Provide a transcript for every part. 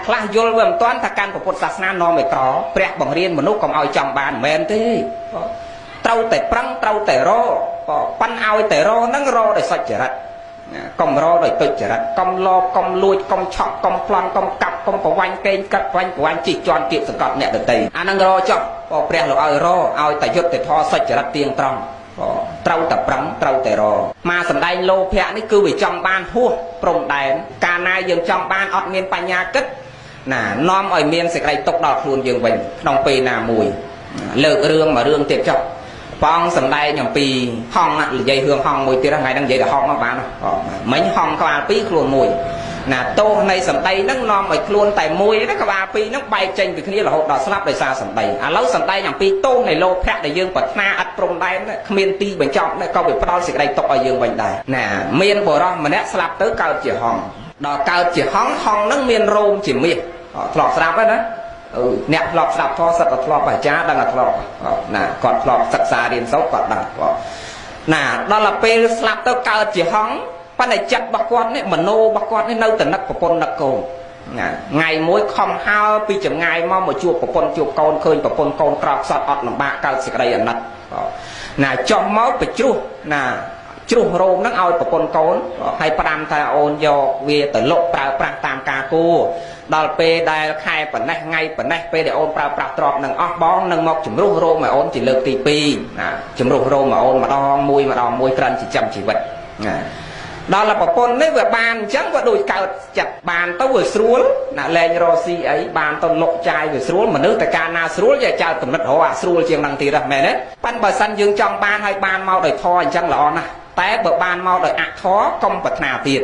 ខ្លះយល់វាមិនទាន់ថាកាន់ពុទ្ធសាសនានាំឲ្យក្រព្រះបង្រៀនមនុស្សកុំឲ្យចង់បានមិនមែនទេត្រូវតែប្រឹងត្រូវតែរប៉ាន់ឲ្យតែរហ្នឹងរដោយសុចរិតកុំរដោយទុច្ចរិតកុំលោភកុំលួចកុំឆក់កុំប្លន់កុំកាប់កុំប្រវាញ់កេងកាត់ប្រវាញ់ជីកជន់គៀបសង្កត់អ្នកដទៃអាហ្នឹងរចុះព្រះលោកឲ្យរឲ្យតែយុត្តិធម៌សុចរិតទៀងត្រង់ត្រូវតែប្រឹងត្រូវតែរមកសំដែងលោភៈនេះគឺវាចង់បានហួសព្រំដែនកាលណាយើងចង់បានអត់មានបញ្ញាគិតណានាំឲ្យមានសេចក្តីទុកដល់ខ្លួនយើងវិញក្នុងពេលណាមួយលើករឿងមួយរឿងទៀតចុះបងសំដែងអំពីហងនិយាយរឿងហងមួយទៀតថ្ងៃហ្នឹងនិយាយតែហងមកបានមិញហងក្បាលពីរខ្លួនមួយណាទោសនៃសម្ដីហ្នឹងនាំឲ្យខ្លួនតែមួយណាក្បាលពីរហ្នឹងបែកចេញពីគ្នារហូតដល់ស្លាប់ដោយសារសម្ដីឥឡូវសម្ដែងអំពីទោសនៃលោភៈដែលយើងប្រាថ្នាឥតព្រំដែនគ្មានទីបញ្ចប់ក៏វាផ្ដល់សេចក្តីទុកឲ្យយើងវិញដែរណាមានបុរសម្នាក់ស្លាប់ទៅកើតជាហងដល់កើតជាហងហ្នឹងមានរោមជាមាសធ្លាប់ស្រាប់ហើយណាអ្នកធ្លាប់ស្ដាប់ធម៌សិតតែធ្លាប់អាចារ្យដឹងតែធ្លាប់ណាគាត់ធ្លាប់សិក្សារៀនសូត្រគាត់ដឹងណាដល់ពេលស្លាប់ទៅកើតជាហងប៉ុន្តែចិត្តរបស់គាត់នេះមโนរបស់គាត់នេះនៅតែនឹកប្រពន្ធនឹកកូនណាថ្ងៃមួយខំហើពីចម្ងាយមកជួបប្រពន្ធជួបកូនឃើញប្រពន្ធកូនក្រោកខ្សត់អត់លំបាកកើតសេចក្តីអាណិតណាចុះមកបញ្ជ្រុះណាជ្រុះរោមហ្នឹងឲ្យប្រពន្ធកូនហើយផ្ដាំថាអូនយកវាទៅលុកប្រើប្រាស់តាមការគួរដល់ពេលដែលខែប៉ុណ្ណេះថ្ងៃប៉ុណ្ណេះពេលដែលអូនប្រើប្រាស់ទ្រព្យនឹងអស់បងនឹងមកជំរុះរោមឲ្យអូនជាលើកទី2ណាជំរុះរោមឲ្យអូនម្ដងមួយក្រាន់ចិញ្ចឹមជីវិតណាដល់ប្រពន្ធនេះវាបានអញ្ចឹងវាដូចកើតចិត្តបានទៅវាស្រួលណាលែងរកស៊ីអីបានទៅលុកចាយវាស្រួលមនុស្សតែកាលណាស្រួលយកចោលកំណត់រកអាស្រួលជាងហ្នឹងទៀតហ្នឹងមែនទេប៉ិនបើសិនយើងចង់បានឲ្យបានមកដោយធម៌អញ្ចឹងល្អណាស់តែបើបានមកដោយអធម៌កុំប្រាថ្នាទៀត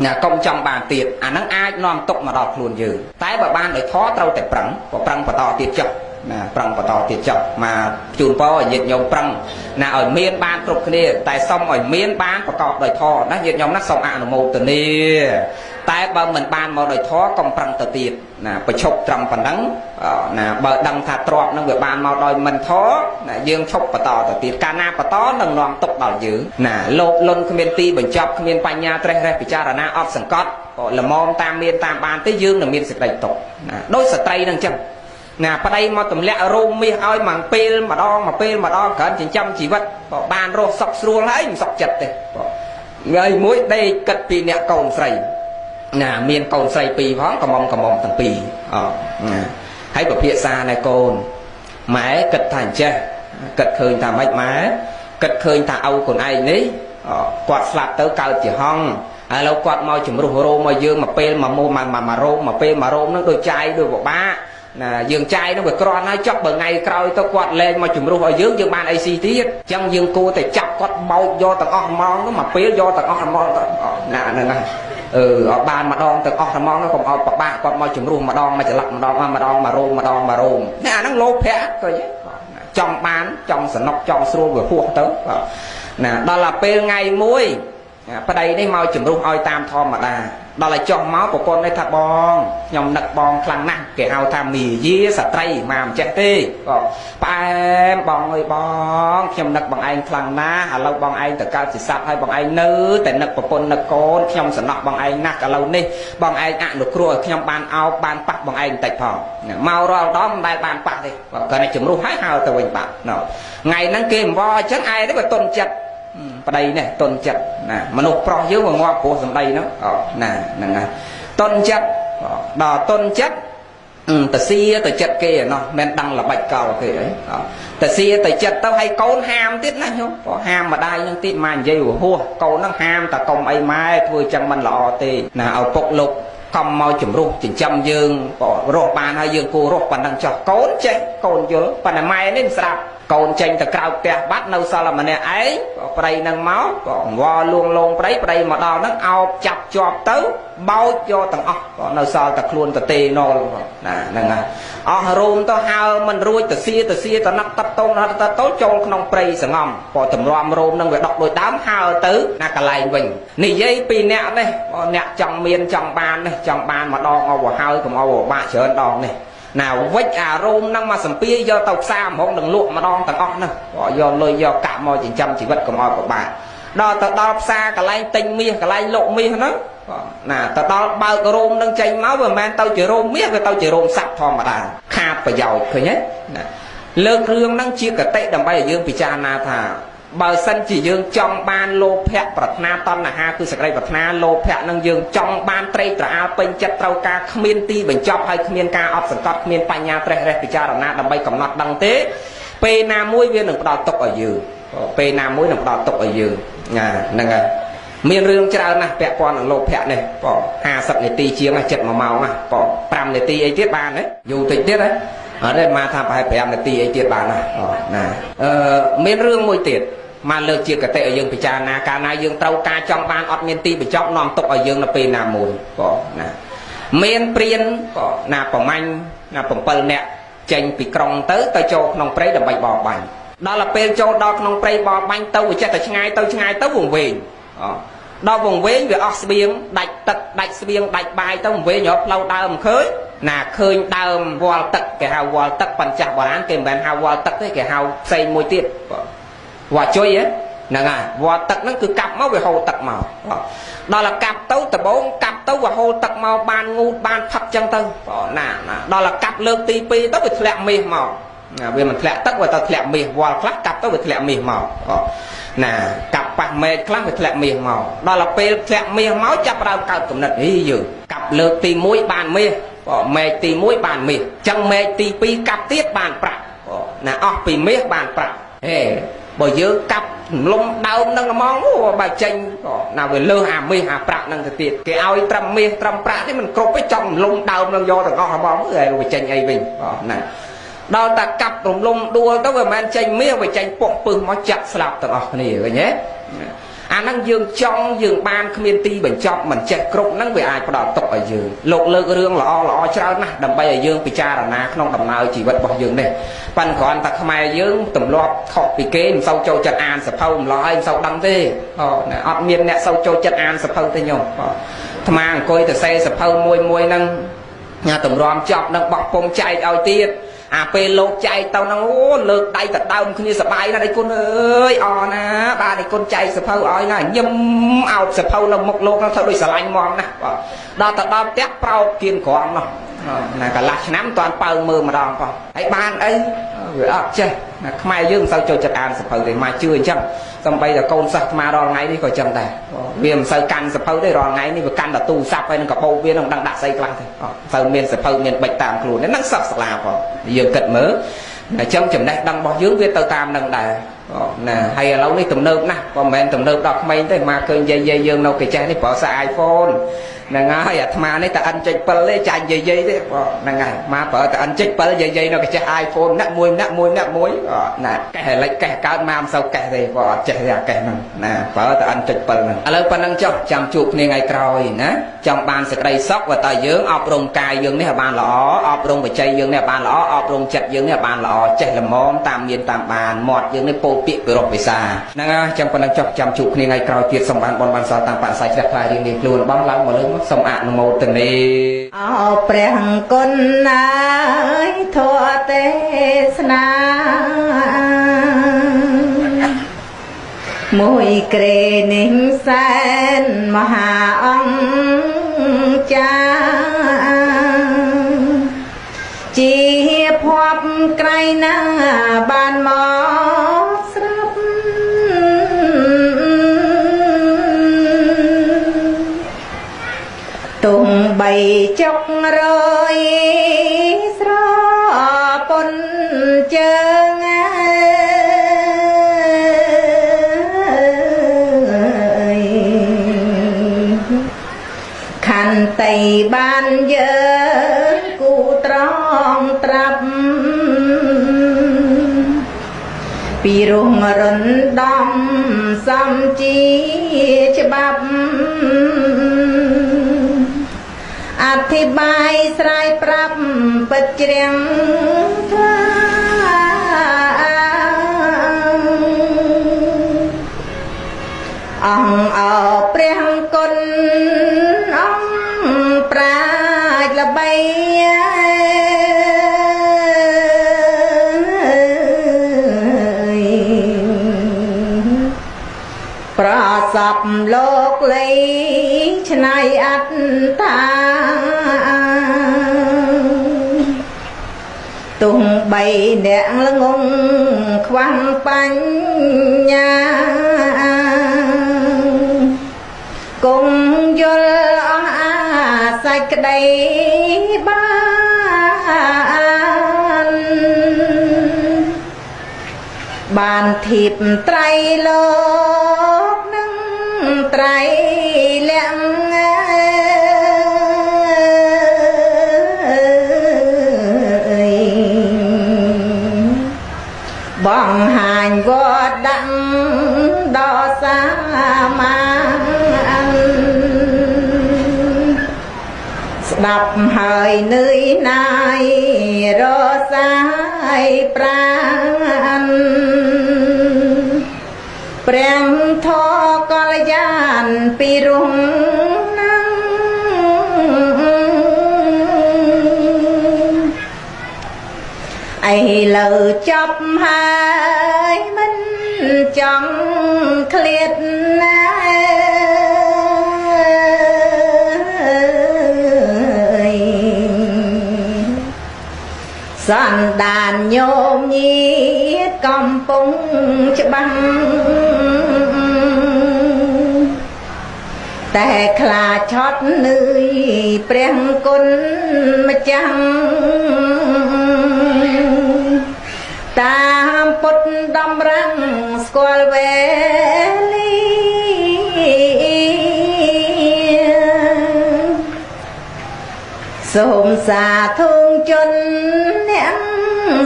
ណាកុំចង់បានទៀតអាហ្នឹងអាចនាំទុកមកដល់ខ្លួនយើងតែបើបានដោយធម៌ត្រូវតែប្រឹងបន្តទៀតចុះណាប្រឹងបន្តទៀតចុះមកជូនពរឲ្យញាតិញោមប្រឹងណាឲ្យមានបានគ្រប់គ្នាតែសុំឲ្យមានបានប្រកបដោយធម៌ណាញាតិញោមណាសូមអនុមោទនាតែបើមិនបានមកដោយធម៌កុំប្រឹងទៅទៀតណាប្រឈប់ត្រឹមប៉ុណ្ណឹងណាបើដឹងថាទ្រព្យនឹងវាបានមកដោយមិនធម៌ណាយើងឈប់បន្តទៅទៀតកាលណាបន្តនឹងនាំទុកដល់យើងណាលោភលន់គ្មានទីបញ្ចប់គ្មានបញ្ញាត្រេះរេះពិចារណាអត់សង្កត់ល្មមតាមមានតាមបានទេយើងនឹងមានសេចក្តីទុកណាដោយស្ត្រីនឹងចឹងណាប្តីមកទម្លាក់រោមមាសឲ្យមួយពេលម្ដងក្រាន់ចិញ្ចឹមជីវិតបានរស់សុខស្រួលហើយមិនសុខចិត្តទេថ្ងៃមួយដេកគិតពីអ្នកកូនស្រីណាមានកូនស្រីពីរផងកំមុំទាំងពីរហើយពិភាក្សាណែកូនម៉ែគិតថាអញ្ចេះគិតឃើញថាម៉េចម៉ែគិតឃើញថាឪខ្លួនឯងនេះគាត់ស្លាប់ទៅកើតជាហង្សឥឡូវគាត់មកជំរុះរោមឲ្យយើងមួយពេលមួយរោមមួយពេលមួយរោមនឹងដូចចាយដូចពិបាកណាយើងចាយនោះវាក្រាន់ហើយចុះបើថ្ងៃក្រោយទៅគាត់លែងមកជំរុះឲ្យយើងបានអីស៊ីទៀតអញ្ចឹងយើងគួរតែចាប់គាត់បោកយកទាំងអស់ហ្មងនោះមួយពេលយកទាំងអស់ហ្មងណាហ្នឹងហើយឲ្យបានម្ដងទាំងអស់ហ្មងនោះកុំឲ្យប្របាក់គាត់មកជំរុះម្ដងមកច្រឡឹកម្ដងមួយរោមនេះអាហ្នឹងលោភៈឃើញចង់បានចង់សនុកចង់ស្រួលវាហួសទៅណាដល់ទៅពេលថ្ងៃមួយប្តីនេះមកជំរុះឲ្យតាមធម្មតាដល់ឲ្យចុះមកប្រពន្ធនេះថាបងខ្ញុំនឹកបងខ្លាំងណាស់គេហៅថាមាយាស្ត្រីមកមិនចេះទេផ្អែមបងអើយបងខ្ញុំនឹកបងឯងខ្លាំងណាស់ឥឡូវបងឯងទៅកើតជាសត្វហើយបងឯងនៅតែនឹកប្រពន្ធនឹកកូនខ្ញុំសំណោះបងឯងណាស់ឥឡូវនេះបងឯងអនុគ្រោះឲ្យខ្ញុំបានអោបបានប៉ះបងឯងបន្តិចផងមករាល់ដងមិនដែលបានប៉ះទេគាត់តែជំរុះហើយហៅទៅវិញបាត់ថ្ងៃហ្នឹងគេអង្វរអញ្ចឹងឯងនេះវាទុនចិត្តប្តីនេះតុនចិត្តណាមនុស្សប្រុសយើងមកងាប់ព្រោះសម្ដីហ្នឹងណាហ្នឹងហើយតុនចិត្តដល់តុនចិត្តតសៀទៅចិត្តគេណោះមិនដឹងល្បិចកលគេអីតសៀទៅចិត្តទៅឲ្យកូនហាមទៀតណាញោមហាមម្ដាយហ្នឹងទៀតមកនិយាយរហួសកូនហ្នឹងហាមតែកុំអីម៉ែធ្វើចឹងមិនល្អទេណាឲ្យពុកលោកកុំមកជំរុះចិញ្ចឹមយើងរស់បានហើយយើងគួររស់ប៉ុណ្ណឹងចោះកូនចេះកូនយល់ប៉ុន្តែម៉ែនេះមិនស្រាប់កូនចេញទៅក្រៅផ្ទះបាត់នៅសល់ម្នាក់ឯងប្តីនឹងមកក៏អង្វរលួងលោមប្តីមកដល់ហ្នឹងអោបចាប់ជាប់ទៅបោចយកទាំងអស់ក៏នៅសល់តែខ្លួនទៅទេណុលណាហ្នឹងហើយអស់រោមទៅហើមិនរួចទៅសៀទៅណាត់តាត់តូនចូលក្នុងព្រៃសងំក៏តម្រាំរោមហ្នឹងវាដកដូចដើមហើទៅណាកន្លែងវិញនិយាយពីអ្នកនេះអ្នកចង់មានចង់បាននេះចង់បានម្ដងអវហើយកុំអវបាក់ច្រើនដងនេះណាវិចអារោមហ្នឹងមកសំពីយកទៅផ្សារហ្មងនឹងលក់ម្ដងទាំងអស់ហ្នឹងយកលុយយកកាក់មកចិញ្ចឹមជីវិតកុំឲ្យពិបាកដល់ទៅដល់ផ្សារកន្លែងទិញមាសកន្លែងលក់មាសហ្នឹង ណាទៅដល់បើករោមនឹងចេញមកវាមិនមែនទៅជារោមមាសវាទៅជារោមសត្វធម្មតាខាតប្រយោជន៍ឃើញទេណាលើករឿងហ្នឹងជាកតិដើម្បីឲ្យយើងពិចារណាថាបើសិនជាយើងចង់បានលោភៈប្រាថ្នាតណ្ហាគឺសេចក្តីប្រាថ្នាលោភៈនឹងយើងចង់បានត្រេកត្រអាលពេញចិត្តត្រូវការគ្មានទីបញ្ចប់ហើយគ្មានការអត់សង្កត់គ្មានបញ្ញាត្រេះរេះពិចារណាដើម្បីកំណត់ដឹងទេពេលណាមួយវានឹងផ្ដល់ទុកឲ្យយើងពេលណាមួយនឹងផ្ដល់ទុកឲ្យយើងណាហ្នឹងហើយមានរឿងច្រើនណាស់ពាក់ព័ន្ធនឹងលោភៈនេះបង50នាទីជាងចិត្ត1ម៉ោងណាបង5នាទីអីទៀតបានទេយូរតិចទៀតហ៎អត់ទេមកថាប្រហែល5នាទីអីទៀតបានណាមានរឿងមួយទៀតមកលើកជាកតិឲ្យយើងពិចារណាកាលណាយើងត្រូវការចង់បានអត់មានទីបញ្ចប់នាំទុកឲ្យយើងនៅពេលណាមួយបងណាមានព្រានបងណាប្រមាញ់ណា7នាក់ចេញពីក្រុងទៅចូលក្នុងព្រៃដើម្បីបរបាញ់ដល់ពេលចូលដល់ក្នុងព្រៃបរបាញ់ទៅវាចិត្តតែឆ្ងាយទៅវង្វេងដល់វង្វេងវាអស់ស្បៀងដាច់ទឹកដាច់ស្បៀងដាច់បាយទៅវង្វេងរកផ្លូវដើមឃើញណាឃើញដើមវល់ទឹកគេហៅវល់ទឹកបញ្ចាស់បុរាណគេមិនមែនហៅវល់ទឹកទេគេហៅផ្សេងមួយទៀតវល់ជុយហ្នឹងហើយវល់ទឹកហ្នឹងគឺកាប់មកវាហូរទឹកមកដល់កាប់ទៅដបងកាប់ទៅវាហូរទឹកមកបានងូតបានផឹកចឹងទៅណាដល់កាប់លើកទី2ទៅវាធ្លាក់មាសមកវាមិនធ្លាក់ទឹកវាទៅធ្លាក់មាសវល់ខ្លះកាប់ទៅវាធ្លាក់មាសមកណាកាប់ប៉ះមេឃខ្លះវាធ្លាក់មាសមកដល់ពេលធ្លាក់មាសមកចាប់ផ្ដើមកើតកំណត់យើងកាប់លើកទី1បានមាសមេឃទី1បានមាសចឹងមេឃទី2កាប់ទៀតបានប្រាក់ណាអស់ពីមាសបានប្រាក់ហេបើយើងកាប់លំដើមនឹងហ្មងបើចេញណាវាលើសអាមាសអាប្រាក់នឹងទៅទៀតគេឲ្យត្រឹមមាសត្រឹមប្រាក់នេះមិនគ្រប់ទេចង់លំដើមនឹងយកទាំងអស់ហ្មងហើយវាចេញអីវិញណាដល់តែកាប់រំលំដួលទៅវាមិនមែនចេញមាសវាចេញពុកពឹសមកចាក់ស្លាប់ទាំងអស់គ្នាឃើញទេអាហ្នឹងយើងចង់យើងបានគ្មានទីបញ្ចប់មិនចេះគ្រប់ហ្នឹងវាអាចផ្ដល់ទុកឲ្យយើងលោកលើករឿងល្អច្រើនណាស់ដើម្បីឲ្យយើងពិចារណាក្នុងដំណើរជីវិតរបស់យើងនេះប៉ិនគ្រាន់តែខ្មែរយើងទម្លាប់ខុសពីគេមិនសូវចូលចិត្តអានសភៅម្ល៉េះមិនសូវដឹងទេអត់មានអ្នកសូវចូលចិត្តអានសភៅទេញោមអាត្មាអង្គុយទៅសេសភៅមួយហ្នឹងញ៉ាតម្រាំចប់នឹងបោះពុំចែកឲ្យទៀតអាពេលលោកចែកទៅហ្នឹងអូលើកដៃទៅដើមគ្នាសបាយណាស់ឯគុណអើយអរណាបាទឯគុណចែកសភៅឲ្យណាញឹមអោបសភៅនៅមុខលោកហ្នឹងធ្វើដូចស្រឡាញ់ហ្មងណាបាទដល់ទៅដល់ផ្ទះប្រោតគៀនក្រំនោះណាកន្លះឆ្នាំតាន់បើមើលម្ដងប៉ះហើយបានអីវាអត់ចេះណាខ្មែរយើងមិនសូវចូលចិត្តអានសភៅទេមកជឿអញ្ចឹងសំបីតែកូនសិស្សអាត្មារាល់ថ្ងៃនេះក៏អញ្ចឹងដែរវាមិនសូវកាន់សភៅទេរាល់ថ្ងៃនេះវាកាន់តែទូរស័ព្ទហើយនឹងកាបូបវានឹងដឹងដាក់ស្អីខ្លះទេអត់សូវមានសភៅមានបិចតាមខ្លួនហ្នឹងសិស្សសាលាផងយើងគិតមើលអញ្ចឹងចំណេះដឹងរបស់យើងវាទៅតាមនឹងដែរណាហើយឥឡូវនេះទំនើបណាស់ក៏មិនមែនទំនើបដល់ក្មេងទេមកឃើញយាយយើងនៅគេចេះនេះប្រើសារ iPhone ហ្នឹងហើយអាត្មានេះតែ N7 ទេចាញ់យាយទេហ្នឹងហើយមកប្រើតែ N7 យាយនៅគេចេះ iPhone ណាក់មួយណាកេះលិចកេះកើតមកមិនសូវកេះទេព្រោះអត់ចេះទេអាកេះហ្នឹងណាប្រើតែ N7 ហ្នឹងឥឡូវប៉ុណ្ណឹងចុះចាំជួបគ្នាថ្ងៃក្រោយណាចង់បានសេចក្តីសុខបើតើយើងអប់រំកាយយើងនេះឲ្យបានល្អអប់រំវិច័យយើងនេះឲ្យបានល្អអប់រំចិត្តយើងនេះឲ្យបានល្អចេះល្មមតាមមានតាមបានមាត់យើងនេះពោលពាក្យពិរោះពិសាហ្នឹងហើយចាំប៉ុណ្ណឹងចុះចាំជួបគ្នាថ្ងៃក្រោយទៀតសូមបានបនបានសល់តាមបរិស័យជ្រះថ្លារៀងខ្លួនបងឡើងមកលើសូមអនុមោទនាអោព្រះគុណណាយធម៌ទេសនាមួយក្រេនេះសែនមហាអង្គចាជាភ័ព្វក្រៃណាបានមកស្រាប់ទុំបីចុករយស្រពុនជើងខន្តីបានយើងគូត្រង់ត្រាប់ពីរងរំដំសំជាច្បាប់អធិប្បាយស្រាយប្រាប់ពិតជ្រាំងថ្លាអង្គអោព្រះគុណអង្គប្រាជ្ញល្បីប្រសពលោកលីឆ្ ឆ្នៃអត្តាទុំបីអ្នកល្ងងខ្វះបញ្ញាគង់យល់អស់អាសាច់ក្តីបានធៀបត្រៃលោកនឹងត្រៃលំបងហាញវត្តដាក់ដល់សាមាស្ដាប់ហើយនឿយណាយរសាយប្រាណព្រះធម៌កល្យានពីរុងណាំឥឡូវចប់ហើយមិនចង់ឃ្លាតណាសន្តានញោមញាតកំពុងច្បាំងតែខ្លាឆត់នឿយព្រះគុណម្ចាស់តាមពុតដំរាំងស្គាល់វេលាសូមសាធុជនអ្នក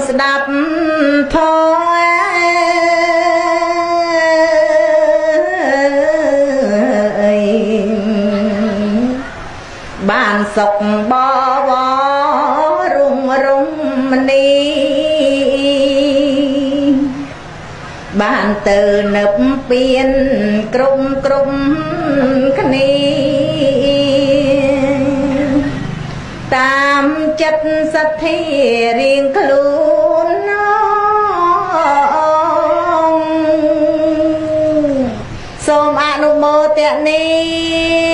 ស្ដាប់ធម៌បានសុខបវររុងរុំនីបានទៅនឹកពៀនក្រុមគ្នាតាមចិត្តសទ្ធារៀងខ្លួនណងសូមអនុមោទនា